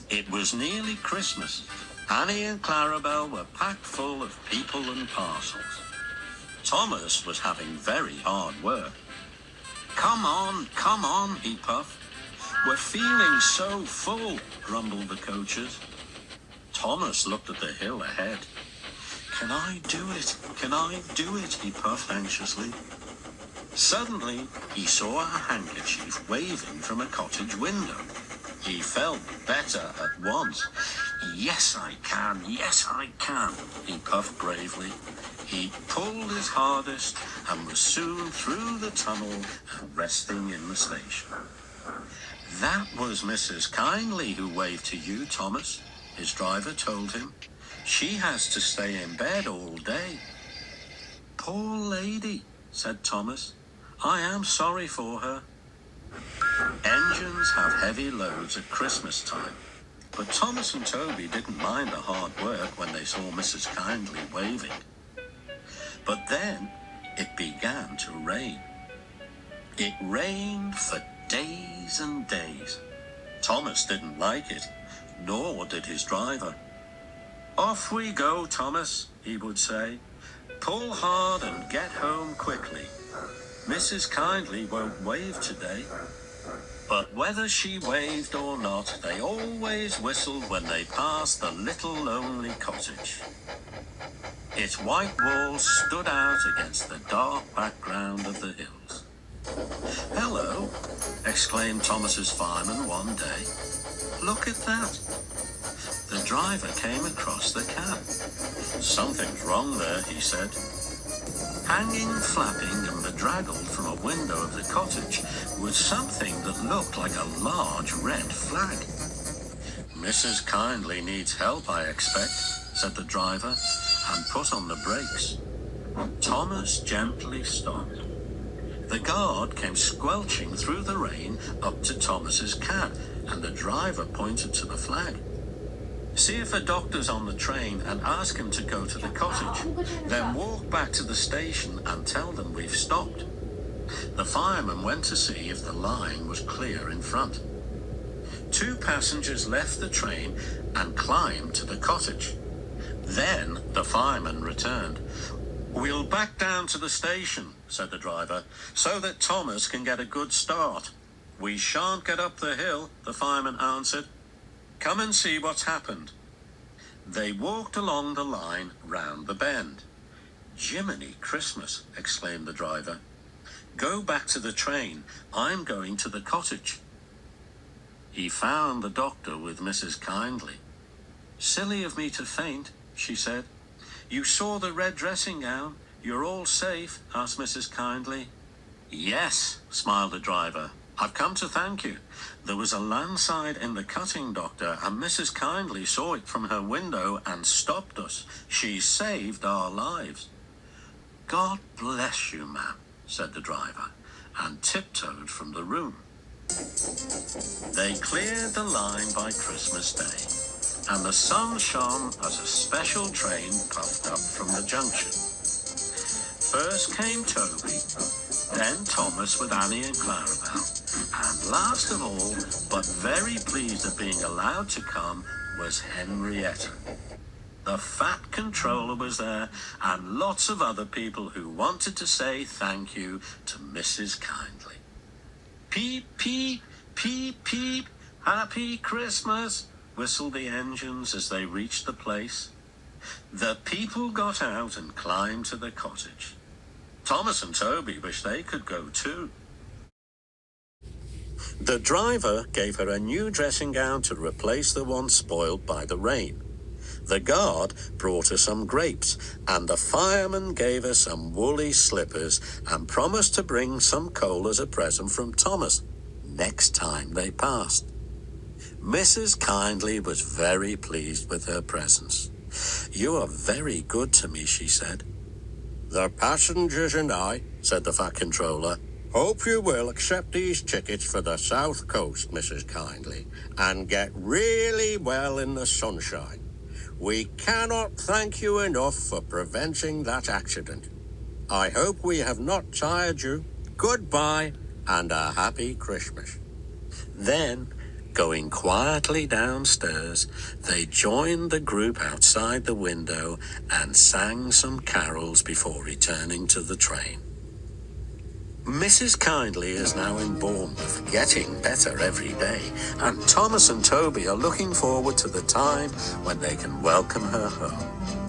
It was nearly Christmas. Annie and Clarabelle were packed full of people and parcels. Thomas was having very hard work. Come on, he puffed. We're feeling so full, grumbled the coaches. Thomas looked at the hill ahead. Can I do it? Can I do it? He puffed anxiously. Suddenly, he saw a handkerchief waving from a cottage window. He felt better at once. Yes, I can, he puffed bravely. He pulled his hardest and was soon through the tunnel and resting in the station. That was Mrs. Kyndley who waved to you, Thomas, his driver told him. She has to stay in bed all day. Poor lady, said Thomas. I am sorry for her. Engines have heavy loads at Christmas time, but Thomas and Toby didn't mind the hard work when they saw Mrs. Kyndley waving. But then it began to rain. It rained for days and days. Thomas didn't like it, nor did his driver. Off we go, Thomas, he would say. Pull hard and get home quickly. Mrs. Kyndley won't wave today. But whether she waved or not, they always whistled when they passed the little lonely cottage. Its white walls stood out against the dark background of the hills. Hello, exclaimed Thomas's fireman one day. Look at that. The driver came across the cab. Something's wrong there, he said. Hanging, flapping and bedraggled from a window of the cottage was something that looked like a large red flag. Mrs. Kyndley needs help, I expect, said the driver, and put on the brakes. Thomas gently stopped. The guard came squelching through the rain up to Thomas's cab, and the driver pointed to the flag. See if a doctor's on the train and ask him to go to the cottage. Then walk back to the station and tell them we've stopped. The fireman went to see if the line was clear in front. 2 passengers left the train and climbed to the cottage. Then the fireman returned. We'll back down to the station, said the driver, so that Thomas can get a good start. We shan't get up the hill, the fireman answered. Come and see what's happened. They walked along the line round the bend. Jiminy Christmas, exclaimed the driver. Go back to the train. I'm going to the cottage. He found the doctor with Mrs. Kyndley. Silly of me to faint, she said. You saw the red dressing gown. You're all safe, asked Mrs. Kyndley. Yes, smiled the driver. I've come to thank you. There was a landslide in the cutting, Doctor, and Mrs. Kyndley saw it from her window and stopped us. She saved our lives. God bless you, ma'am, said the driver, and tiptoed from the room. They cleared the line by Christmas Day, and the sun shone as a special train puffed up from the junction. First came Toby, then Thomas with Annie and Clarabelle, and last of all, but very pleased at being allowed to come, was Henrietta. The fat controller was there, and lots of other people who wanted to say thank you to Mrs. Kyndley. Peep, peep, peep, peep, happy Christmas, whistled the engines as they reached the place. The people got out and climbed to the cottage. Thomas and Toby wished they could go too. The driver gave her a new dressing gown to replace the one spoiled by the rain. The guard brought her some grapes, and the fireman gave her some woolly slippers and promised to bring some coal as a present from Thomas next time they passed. Mrs. Kyndley was very pleased with her presents. "You are very good to me," she said. "The passengers and I," said the Fat Controller, "hope you will accept these tickets for the South Coast, Mrs. Kyndley, and get really well in the sunshine. We cannot thank you enough for preventing that accident. I hope we have not tired you. Goodbye, and a happy Christmas." Then, going quietly downstairs, they joined the group outside the window and sang some carols before returning to the train. Mrs. Kyndley is now in Bournemouth, getting better every day, and Thomas and Toby are looking forward to the time when they can welcome her home.